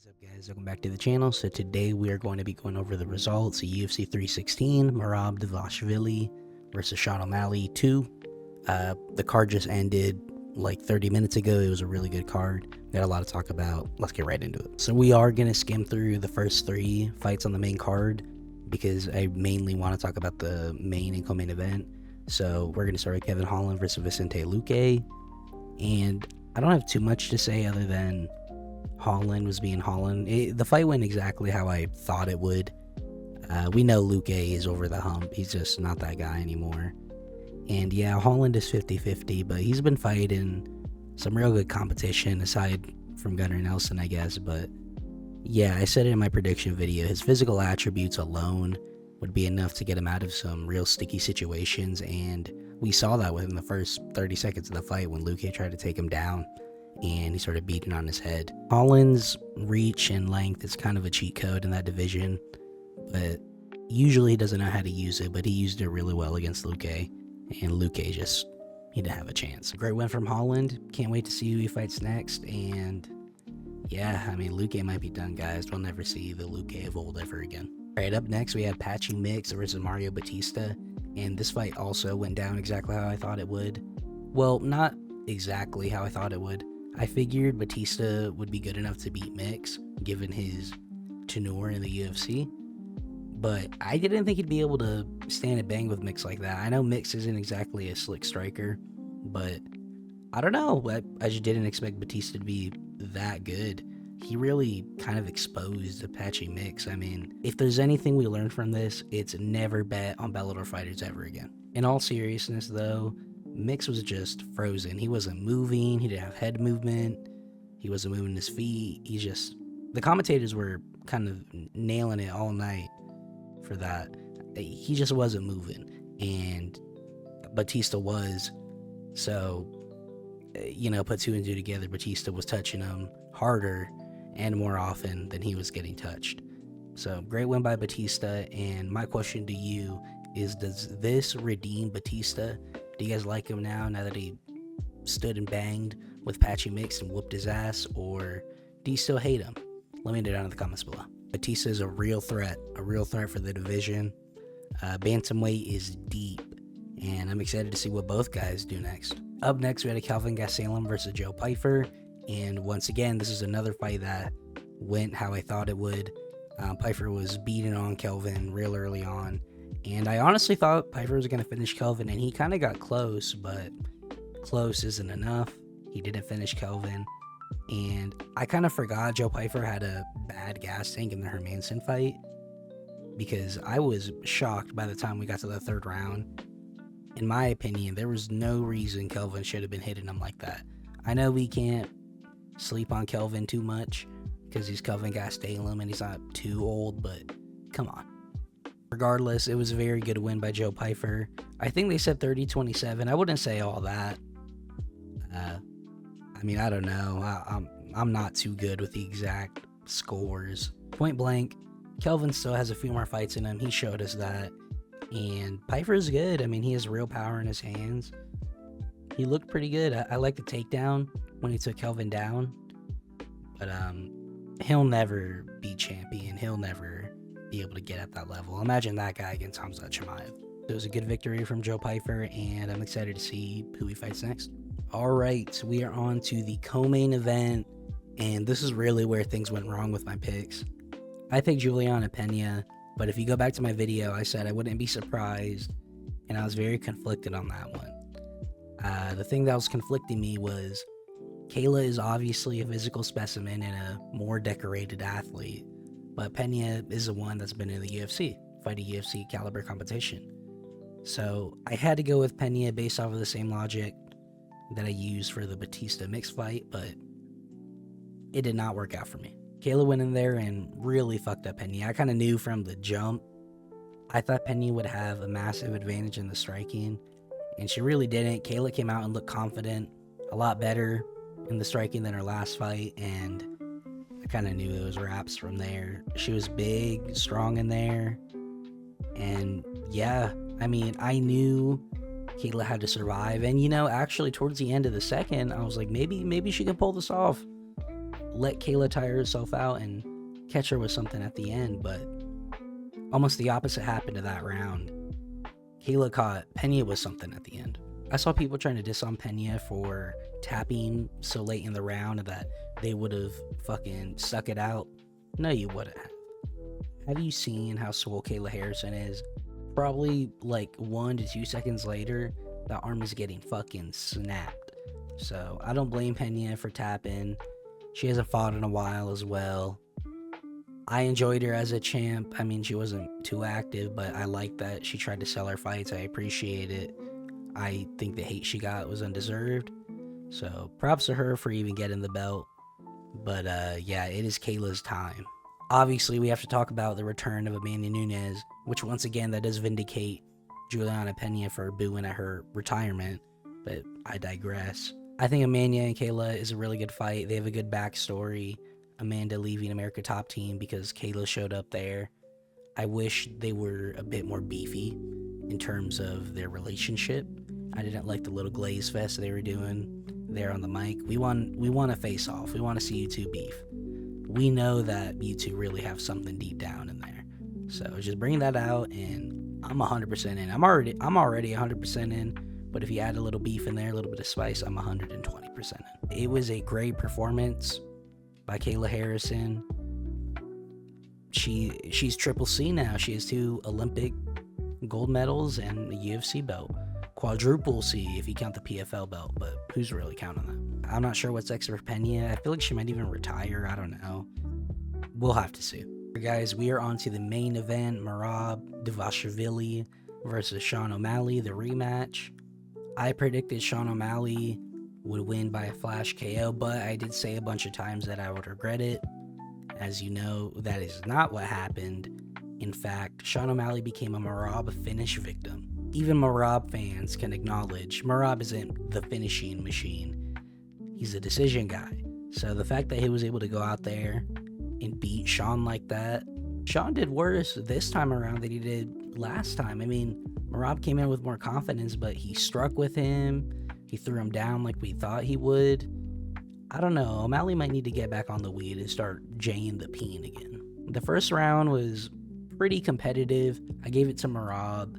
What's up, guys? Welcome back to the channel. So today we are going to be going over the results of UFC 316, Merab the GOAT versus Sean O'Malley 2. The card just ended like 30 minutes ago. It was a really good card. Got a lot to talk about. Let's get right into it. So we are going to skim through the first 3 fights on the main card because I mainly want to talk about the main and co-main event. So we're going to start with Kevin Holland versus Vicente Luque. And I don't have too much to say other than Holland was being Holland. The fight went exactly how I thought it would. We know Luque is over the hump. He's just not that guy anymore. And yeah, Holland is 50-50, but he's been fighting some real good competition aside from Gunnar Nelson, I guess. But yeah, I said it in my prediction video. His physical attributes alone would be enough to get him out of some real sticky situations. And we saw that within the first 30 seconds of the fight when Luque tried to take him down and he started beating on his head. Holland's reach and length is kind of a cheat code in that division, but usually he doesn't know how to use it, but he used it really well against Luque, and Luque just, he didn't have a chance. Great win from Holland. Can't wait to see who he fights next, and yeah, I mean, Luque might be done, guys. We'll never see the Luque of old ever again. Alright, up next we have Patchy Mix versus Mario Bautista, and this fight also went down exactly how I thought it would. Well, not exactly how I thought it would. I figured Bautista would be good enough to beat Mix, given his tenure in the UFC. But I didn't think he'd be able to stand and bang with Mix like that. I know Mix isn't exactly a slick striker, but I don't know. I just didn't expect Bautista to be that good. He really kind of exposed Apache Mix. I mean, if there's anything we learned from this, it's never bet on Bellator fighters ever again. In all seriousness, though, Mix was just frozen. He wasn't moving. He didn't have head movement. He wasn't moving his feet. The commentators were kind of nailing it all night for that. He just wasn't moving, and Bautista was. So, put 2 and 2 together. Bautista was touching him harder and more often than he was getting touched. So, great win by Bautista. And my question to you is, does this redeem Bautista? Do you guys like him now that he stood and banged with Patchy Mix and whooped his ass, or do you still hate him? Let me know down in the comments below. Bautista is a real threat for the division. Bantamweight is deep, and I'm excited to see what both guys do next. Up next, we had a Kelvin Gastelum versus Joe Pyfer, and once again, this is another fight that went how I thought it would. Pyfer was beating on Kelvin real early on, and I honestly thought Pyfer was going to finish Kelvin, and he kind of got close, but close isn't enough. He didn't finish Kelvin, and I kind of forgot Joe Pyfer had a bad gas tank in the Hermanson fight, because I was shocked by the time we got to the 3rd round. In my opinion, there was no reason Kelvin should have been hitting him like that. I know we can't sleep on Kelvin too much, because he's Kelvin Gastelum, and he's not too old, but come on. Regardless, it was a very good win by Joe Pyfer. I think they said 30-27. I wouldn't say all that. I mean, I don't know. I'm not too good with the exact scores. Point blank, Kelvin still has a few more fights in him. He showed us that. And Pyfer's good. I mean, he has real power in his hands. He looked pretty good. I like the takedown when he took Kelvin down. But he'll never be champion. He'll never be able to get at that level. Imagine that guy against Hamza Chimaev. It was a good victory from Joe Pyfer, and I'm excited to see who he fights next. Alright, we are on to the co-main event, and this is really where things went wrong with my picks. I picked Juliana Pena, but if you go back to my video, I said I wouldn't be surprised, and I was very conflicted on that one. The thing that was conflicting me was Kayla is obviously a physical specimen and a more decorated athlete, but Pena is the one that's been in the UFC, fighting UFC caliber competition. So I had to go with Pena based off of the same logic that I used for the Bautista mix fight, but it did not work out for me. Kayla went in there and really fucked up Pena. I kind of knew from the jump. I thought Pena would have a massive advantage in the striking, and she really didn't. Kayla came out and looked confident, a lot better in the striking than her last fight, and I kind of knew it was wraps from there. She was big, strong in there, and yeah, I mean, I knew Kayla had to survive, and actually towards the end of the second, I was like, maybe she can pull this off. let Kayla tire herself out and catch her with something at the end, but almost the opposite happened to that round. Kayla caught Pena with something at the end. I saw people trying to diss on Pena for tapping so late in the round that they would have fucking stuck it out. No, you wouldn't have. Have you seen how swole Kayla Harrison is? Probably like 1 to 2 seconds later, that arm is getting fucking snapped. So I don't blame Pena for tapping. She hasn't fought in a while as well. I enjoyed her as a champ. I mean, she wasn't too active, but I like that she tried to sell her fights. I appreciate it. I think the hate she got was undeserved. So props to her for even getting the belt. But yeah, it is Kayla's time. Obviously, we have to talk about the return of Amanda Nunes, which once again, that does vindicate Juliana Pena for booing at her retirement, but I digress. I think Amanda and Kayla is a really good fight. They have a good backstory. Amanda leaving America Top Team because Kayla showed up there. I wish they were a bit more beefy in terms of their relationship. I didn't like the little glaze fest they were doing there on the mic. We want to face off. We want to see you two beef. We know that you two really have something deep down in there. So just bring that out, and I'm 100% in. I'm already 100% in, but if you add a little beef in there, a little bit of spice, I'm 120% in. It was a great performance by Kayla Harrison. She's Triple C now. She has 2 Olympic gold medals and a UFC belt. Quadruple C if you count the PFL belt, but who's really counting that? I'm not sure what's next for Pena. I feel like she might even retire. I don't know. We'll have to see. Guys, we are on to the main event. Merab the GOAT versus Sean O'Malley, the rematch. I predicted Sean O'Malley would win by a flash KO, but I did say a bunch of times that I would regret it. As you know, that is not what happened. In fact, Sean O'Malley became a Merab finish victim. Even Merab fans can acknowledge Merab isn't the finishing machine. He's a decision guy. So the fact that he was able to go out there and beat Sean like that, Sean did worse this time around than he did last time. I mean, Merab came in with more confidence, but he struck with him. He threw him down like we thought he would. I don't know. O'Malley might need to get back on the weed and start Jaying the peen again. The first round was pretty competitive. I gave it to Merab.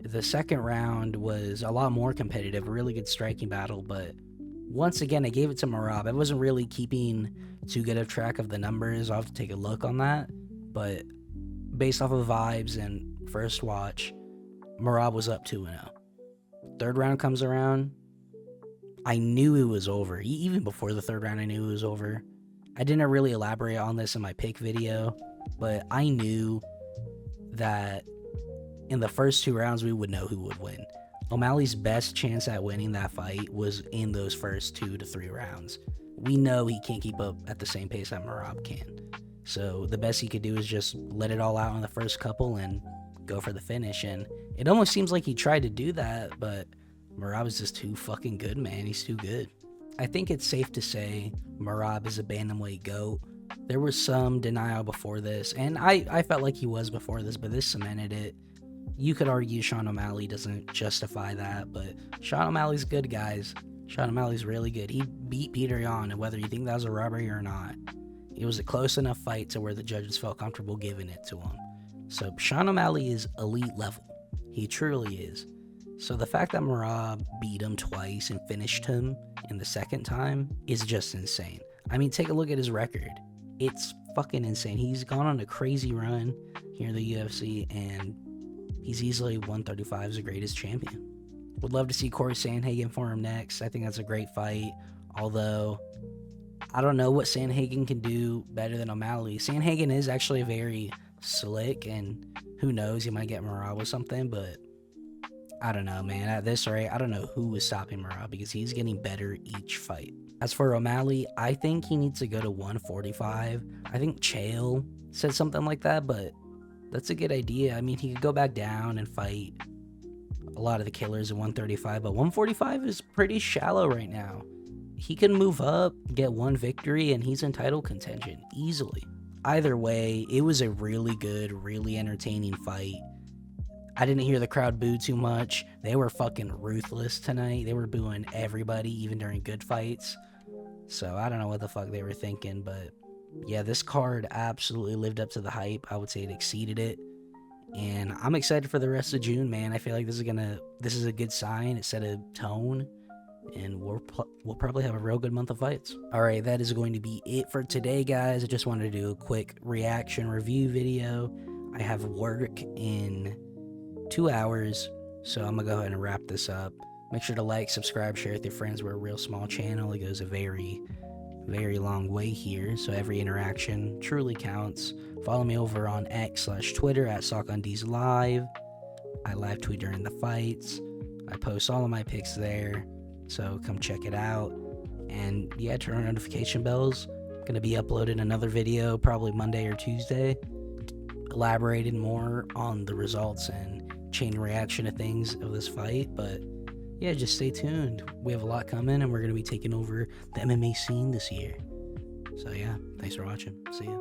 The second round was a lot more competitive, a really good striking battle, but once again, I gave it to Merab. I wasn't really keeping too good of track of the numbers. I'll have to take a look on that, but based off of vibes and first watch, Merab was up 2-0. Third round comes around. I knew it was over. Even before the third round, I knew it was over. I didn't really elaborate on this in my pick video, but I knew that in the first 2 rounds, we would know who would win. O'Malley's best chance at winning that fight was in those first 2 to 3 rounds. We know he can't keep up at the same pace that Merab can. So the best he could do is just let it all out in the first couple and go for the finish. And it almost seems like he tried to do that, but Merab is just too fucking good, man. He's too good. I think it's safe to say Merab is a bantamweight GOAT. There was some denial before this, and I felt like he was before this, but this cemented it. You could argue Sean O'Malley doesn't justify that, but Sean O'Malley's good, guys. Sean O'Malley's really good. He beat Peter Yan, and whether you think that was a robbery or not, it was a close enough fight to where the judges felt comfortable giving it to him. So Sean O'Malley is elite level. He truly is. So the fact that Merab beat him twice and finished him in the second time is just insane. I mean, take a look at his record. It's fucking insane. He's gone on a crazy run here in the UFC, and he's easily 135's greatest champion. Would love to see Corey Sandhagen for him next. I think that's a great fight. Although, I don't know what Sandhagen can do better than O'Malley. Sandhagen is actually very slick, and who knows, he might get Merab with something, but I don't know, man. At this rate, I don't know who is stopping Merab because he's getting better each fight. As for O'Malley, I think he needs to go to 145. I think Chael said something like that, but that's a good idea. I mean, he could go back down and fight a lot of the killers at 135, but 145 is pretty shallow right now. He can move up, get one victory, and he's in title contention easily. Either way, it was a really good, really entertaining fight. I didn't hear the crowd boo too much. They were fucking ruthless tonight. They were booing everybody, even during good fights. So I don't know what the fuck they were thinking, but yeah, this card absolutely lived up to the hype. I would say it exceeded it. And I'm excited for the rest of June, man. I feel like this is a good sign. It set a tone, and we'll probably have a real good month of fights. All right, that is going to be it for today, guys. I just wanted to do a quick reaction review video. I have work in 2 hours, so I'm gonna go ahead and wrap this up. Make sure to like, subscribe, share with your friends. We're a real small channel. It goes a very long way here, so every interaction truly counts. Follow me over on X/Twitter at SockOnDsLive. I live tweet during the fights. I post all of my picks there, so come check it out. And yeah, turn on notification bells. Gonna be uploading another video probably Monday or Tuesday, elaborating more on the results and chain reaction to things of this fight. But yeah, just stay tuned. We have a lot coming, and we're gonna be taking over the MMA scene this year. So yeah, thanks for watching. See ya.